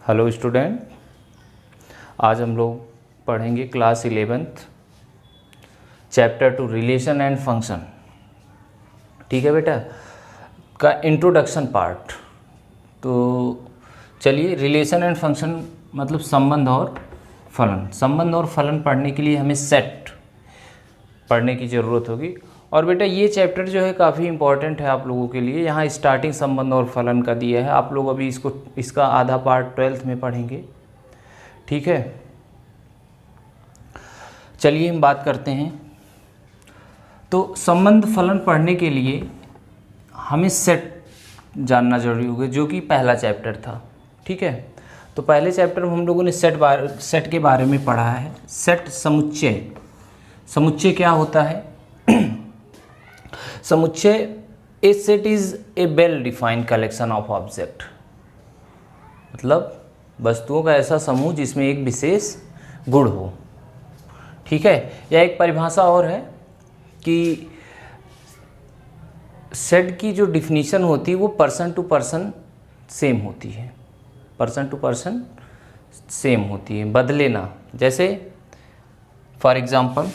Hello student, आज हम लोग पढ़ेंगे class 11th chapter 2 relation and function. ठीक है बेटा, का इंट्रोडक्शन पार्ट। तो चलिए, रिलेशन एंड फंक्शन मतलब संबंध और फलन। संबंध और फलन पढ़ने के लिए हमें सेट पढ़ने की ज़रूरत होगी। और बेटा ये चैप्टर जो है काफ़ी इंपॉर्टेंट है आप लोगों के लिए। यहाँ स्टार्टिंग संबंध और फलन का दिया है, आप लोग अभी इसका आधा पार्ट 12th में पढ़ेंगे। ठीक है, चलिए हम बात करते हैं। तो संबंध फलन पढ़ने के लिए हमें सेट जानना जरूरी होगा, जो कि पहला चैप्टर था। ठीक है, तो पहले चैप्टर में हम लोगों ने सेट के बारे में पढ़ा है। सेट समुच्चय। समुच्चय क्या होता है? समुच्चय, a set is a well defined collection of object, मतलब वस्तुओं का ऐसा समूह जिसमें एक विशेष गुण हो। ठीक है, या एक परिभाषा और है कि सेट की जो डिफिनीशन होती है वो पर्सन टू पर्सन सेम होती है। पर्सन टू पर्सन सेम होती है, बदले ना। जैसे फॉर एग्जांपल,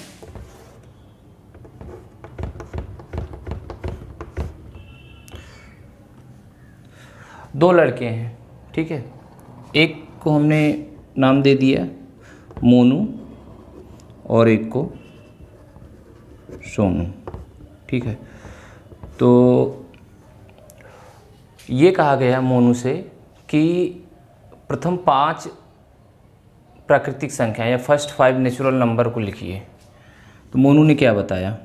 दो लड़के हैं। ठीक है, एक को हमने नाम दे दिया मोनू और एक को सोनू। ठीक है, तो ये कहा गया मोनू से कि प्रथम 5 प्राकृतिक संख्या या फर्स्ट 5 नेचुरल नंबर को लिखिए। तो मोनू ने क्या बताया?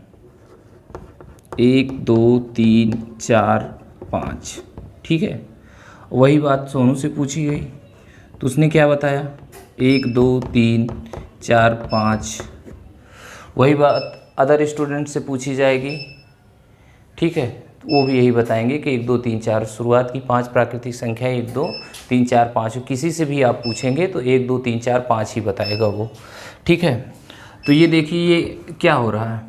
1 2 3 4 5। ठीक है, वही बात सोनू से पूछी गई, तो उसने क्या बताया? 1 2 3 4 5। वही बात अदर स्टूडेंट से पूछी जाएगी। ठीक है, तो वो भी यही बताएंगे कि 1 2 3 4 शुरुआत की 5 प्राकृतिक संख्या 1 2 3 4 5। किसी से भी आप पूछेंगे तो 1 2 3 4 5 ही बताएगा वो। ठीक है, तो ये देखिए ये क्या हो रहा है,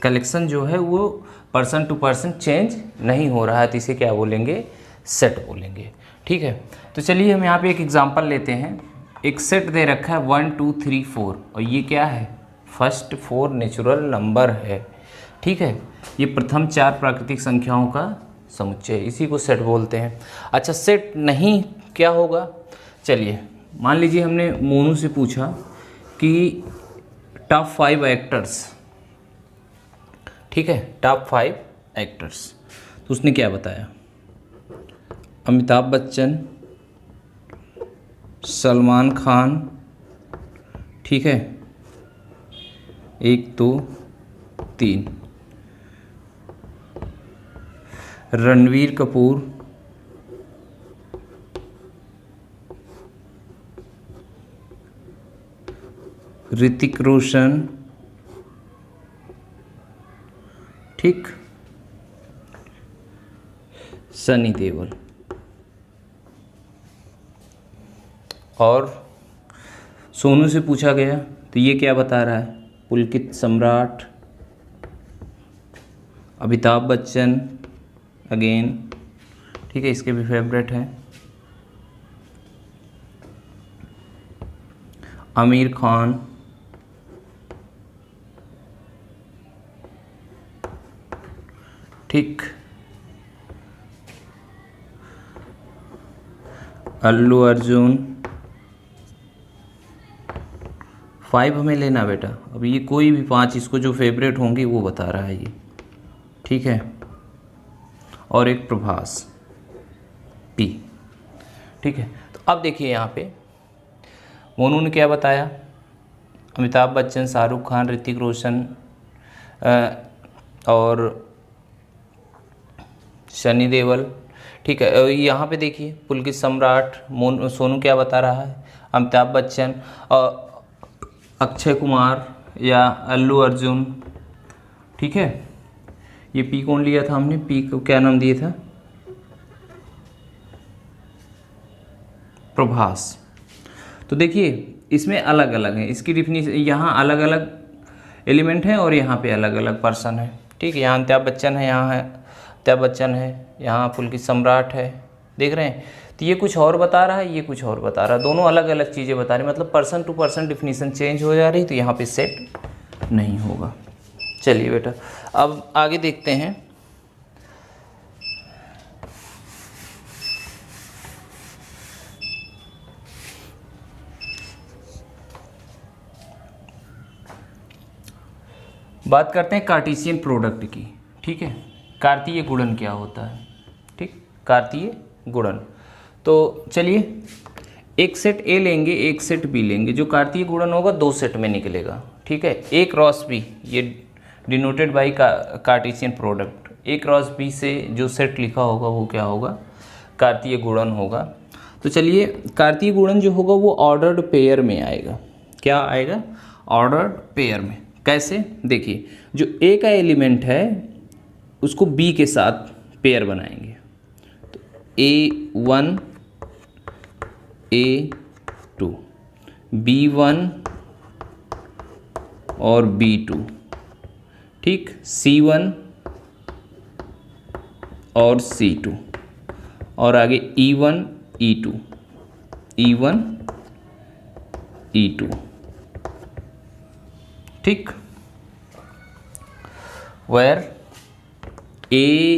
कलेक्शन जो है वो पर्सन टू पर्सन चेंज नहीं हो रहा है, तो इसे क्या बोलेंगे? सेट बोलेंगे। ठीक है, तो चलिए हम यहाँ पे एक एग्जांपल लेते हैं। एक सेट दे रखा है 1 2 3 4, और ये क्या है? फर्स्ट 4 नेचुरल नंबर है। ठीक है, ये प्रथम 4 प्राकृतिक संख्याओं का समुच्चय, इसी को सेट बोलते हैं। अच्छा, सेट नहीं क्या होगा? चलिए मान लीजिए हमने मोनू से पूछा कि टॉप 5 एक्टर्स। ठीक है, टॉप 5 एक्टर्स, तो उसने क्या बताया? अमिताभ बच्चन, सलमान खान, ठीक है, 1 2 3, रणवीर कपूर, ऋतिक रोशन, ठीक, सनी देओल। और सोनू से पूछा गया तो ये क्या बता रहा है? पुलकित सम्राट, अमिताभ बच्चन अगेन, ठीक है, इसके भी फेवरेट हैं, आमिर खान, ठीक, अल्लू अर्जुन। 5 हमें लेना बेटा, अब ये कोई भी 5 इसको जो फेवरेट होंगे वो बता रहा है ये। ठीक है, और एक प्रभास पी। ठीक है, तो अब देखिए यहाँ पे मोनू ने क्या बताया? अमिताभ बच्चन, शाहरुख खान, ऋतिक रोशन और सनी देओल। ठीक है, यहाँ पे देखिए पुलकित सम्राट, सोनू क्या बता रहा है? अमिताभ बच्चन और अक्षय कुमार या अल्लू अर्जुन। ठीक है, ये पी कौन लिया था हमने? पी को क्या नाम दिया था? प्रभास। तो देखिए इसमें अलग अलग है, इसकी डिफिनीशन यहाँ अलग अलग एलिमेंट है और यहाँ पे अलग अलग पर्सन है। ठीक है, यहाँ अमिताभ बच्चन है, यहाँ है अमिताभ बच्चन है, यहाँ पुलकित सम्राट है, देख रहे हैं। तो ये कुछ और बता रहा है, ये कुछ और बता रहा है, दोनों अलग अलग चीज़ें बता रही, मतलब person to person definition change हो जा रही, तो यहाँ पे सेट नहीं होगा। चलिए बेटा अब आगे देखते हैं। बात करते हैं कार्टेशियन प्रोडक्ट की। ठीक है, कार्तीय गुणन क्या होता है। ठीक, कार्तीय गुणन। तो चलिए एक सेट ए लेंगे, एक सेट बी लेंगे। जो कार्तीय गुणन होगा दो सेट में निकलेगा। ठीक है, ए क्रॉस बी, ये denoted by Cartesian product. A cross B से जो सेट लिखा होगा वो क्या होगा, कार्तीय गुणन होगा। तो चलिए कार्तीय गुणन जो होगा वो ऑर्डर्ड पेयर में आएगा। क्या आएगा, ऑर्डर्ड पेयर में। कैसे, देखिए जो ए का एलिमेंट है उसको बी के साथ पेयर बनाएंगे। तो A1 A2, B1 और B2, ठीक, C1 और C2, और आगे E1 E2, E1 E2, ठीक। where ABCE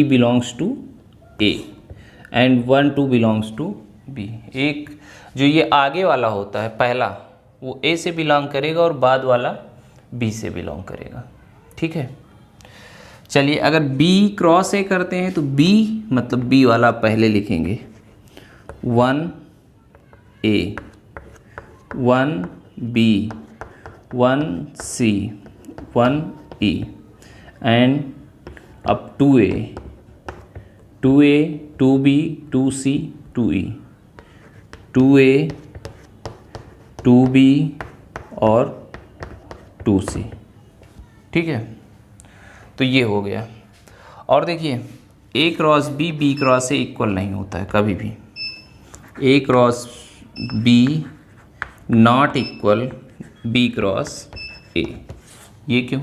belongs to A and 1 2 belongs to B। एक जो ये आगे वाला होता है पहला, वो A से बिलोंग करेगा और बाद वाला B से बिलोंग करेगा। ठीक है, चलिए अगर B क्रॉस A करते हैं तो B मतलब B वाला पहले लिखेंगे 1A 1B 1C 1E and up 2A 2A 2B 2C 2E 2A 2B और 2C। ठीक है, तो ये हो गया। और देखिए A cross B B cross A equal नहीं होता है कभी भी। A cross B not equal B cross A। ये क्यों,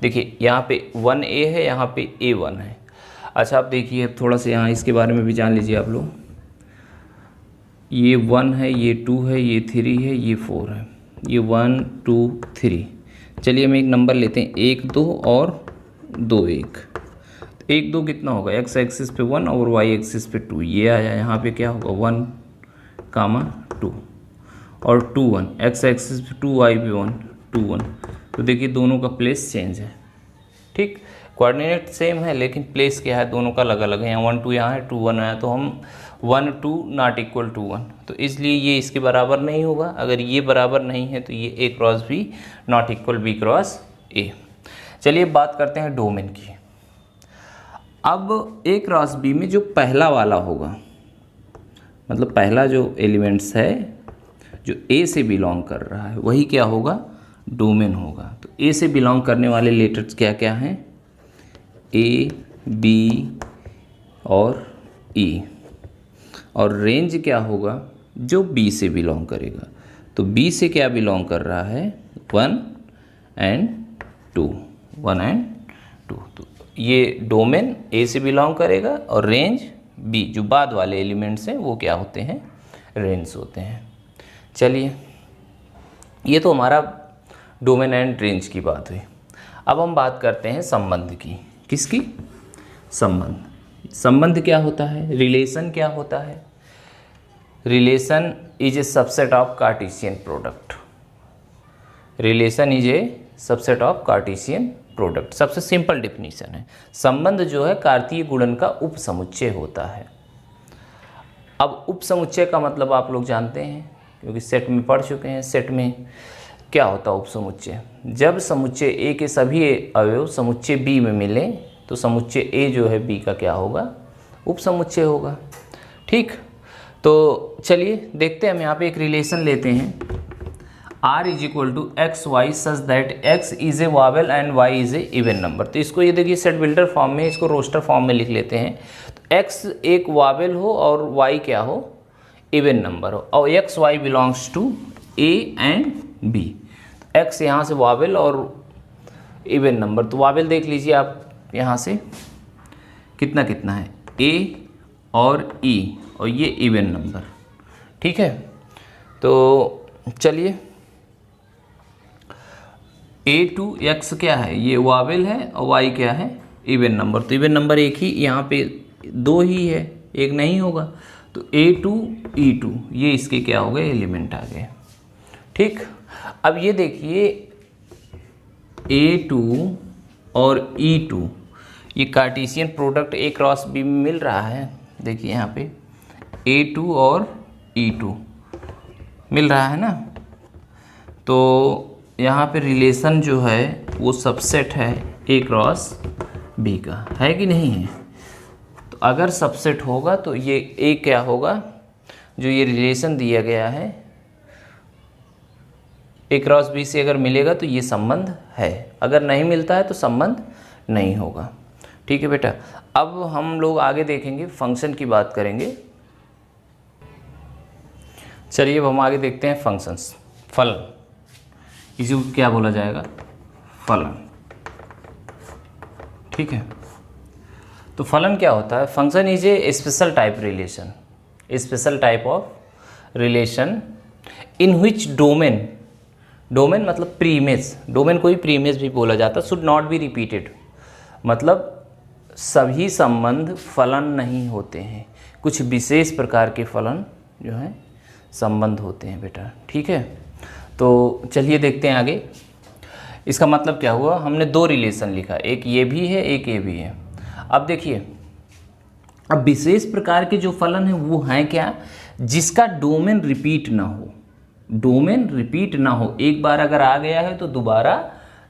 देखिए यहाँ पे 1A है, यहाँ पे A1 है। अच्छा आप देखिए थोड़ा सा यहाँ इसके बारे में भी जान लीजिए आप लोग। ये 1 है, ये 2 है, ये 3 है, ये 4 है, ये 1 2 3। चलिए हम एक नंबर लेते हैं 1 2 और 2 1। 1 2 कितना होगा, एक्स एक्सिस पे 1 और वाई एक्सिस पे 2, ये आया। यहाँ पे क्या होगा 1 कामा 2 और 2 1, एक्स एक्सिस पे 2 वाई पे 1 2 1। तो देखिए दोनों का प्लेस चेंज है। ठीक, कोऑर्डिनेट सेम है लेकिन प्लेस क्या है, दोनों का अलग अलग है। यहाँ 1 2 यहाँ है, 2 1 है, तो हम 1 2 नॉट इक्वल टू 1, तो इसलिए ये इसके बराबर नहीं होगा। अगर ये बराबर नहीं है तो ये A cross B not equal B cross A। चलिए बात करते हैं डोमेन की। अब A क्रॉस B में जो पहला वाला होगा, मतलब पहला जो एलिमेंट्स है जो A से बिलोंग कर रहा है वही क्या होगा, डोमेन होगा। तो A से बिलोंग करने वाले लेटर्स क्या क्या हैं, A B और E, और रेंज क्या होगा, जो B से बिलोंग करेगा। तो B से क्या बिलोंग कर रहा है, 1 and 2 1 and 2। तो ये डोमेन A से बिलोंग करेगा और रेंज B, जो बाद वाले एलिमेंट्स हैं वो क्या होते हैं, रेंज होते हैं। चलिए ये तो हमारा डोमेन एंड रेंज की बात हुई। अब हम बात करते हैं संबंध की। किसकी, संबंध। संबंध क्या होता है, रिलेशन क्या होता है। Relation is a subset of Cartesian product. Relation is a subset of Cartesian product, सबसे सिंपल डिफिनीशन है। संबंध जो है कार्तीय गुणन का उपसमुच्चय होता है। अब उपसमुच्चय का मतलब आप लोग जानते हैं क्योंकि सेट में पढ़ चुके हैं। सेट में क्या होता है उपसमुच्चय, जब समुच्चय A के सभी अवयव समुच्चय B में मिले तो समुच्चय A जो है B का क्या होगा, उपसमुच्चय होगा। ठीक, तो चलिए देखते हैं। हम यहाँ पे एक रिलेशन लेते हैं, R is equal to x y such that x is a vowel and y is a even number. तो इसको ये देखिए सेट बिल्डर फॉर्म में, इसको रोस्टर फॉर्म में लिख लेते हैं। तो x एक वावेल हो और y क्या हो, इवन नंबर हो, और x y belongs to A and B। X यहाँ से वावेल और इवन नंबर, तो वावेल देख लीजिए आप यहाँ से, कितना कितना है, ए और ई, और ये इवन नंबर। ठीक है, तो चलिए A2x क्या है, ये वावेल है, और y क्या है, इवन नंबर। तो इवन नंबर एक ही, यहाँ पे दो ही है, एक नहीं होगा। तो A2 E2 ये इसके क्या हो गए, एलिमेंट आ गए। ठीक, अब ये देखिए A2 और E2 ये Cartesian product A cross B में मिल रहा है। देखिए यहाँ पे A2 और E2 मिल रहा है ना, तो यहाँ पे रिलेशन जो है वो सबसेट है A क्रॉस B का, है कि नहीं है। तो अगर सबसेट होगा तो ये A क्या होगा, जो ये रिलेशन दिया गया है A क्रॉस B से अगर मिलेगा तो ये संबंध है, अगर नहीं मिलता है तो संबंध नहीं होगा। ठीक है बेटा, अब हम लोग आगे देखेंगे, फंक्शन की बात करेंगे। चलिए अब हम आगे देखते हैं फंक्शंस। फलन, इसी को क्या बोला जाएगा, फलन। ठीक है, तो फलन क्या होता है, function is a special type relation, special type of relation in which domain, domain मतलब प्रीमेज, डोमेन को ही प्रीमेज भी बोला जाता है, शुड नॉट बी रिपीटेड, मतलब सभी संबंध फलन नहीं होते हैं, कुछ विशेष प्रकार के फलन जो हैं संबंध होते हैं बेटा। ठीक है, तो चलिए देखते हैं आगे। इसका मतलब क्या हुआ, हमने दो रिलेशन लिखा, एक ये भी है एक ये भी है। अब देखिए, अब विशेष प्रकार के जो फलन हैं वो हैं क्या, जिसका डोमेन रिपीट ना हो, डोमेन रिपीट ना हो, एक बार अगर आ गया है तो दोबारा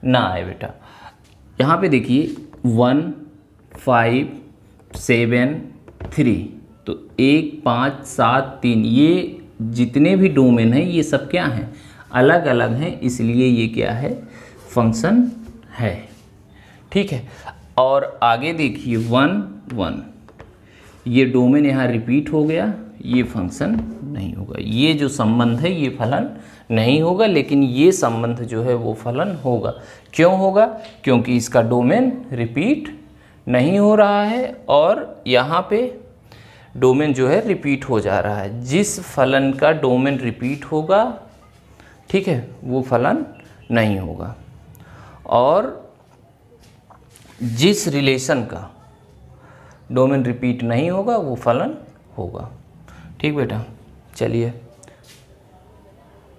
ना आए बेटा। यहाँ पे देखिए 1 5 7 3, तो 1 5 7 3, ये जितने भी डोमेन हैं ये सब क्या हैं, अलग अलग हैं, इसलिए ये क्या है, फंक्शन है। ठीक है, और आगे देखिए 1 1, ये डोमेन यहाँ रिपीट हो गया, ये फंक्शन नहीं होगा, ये जो संबंध है ये फलन नहीं होगा, लेकिन ये संबंध जो है वो फलन होगा। क्यों होगा, क्योंकि इसका डोमेन रिपीट नहीं हो रहा है और यहाँ पे डोमेन जो है रिपीट हो जा रहा है। जिस फलन का डोमेन रिपीट होगा, ठीक है, वो फलन नहीं होगा, और जिस रिलेशन का डोमेन रिपीट नहीं होगा वो फलन होगा। ठीक बेटा, चलिए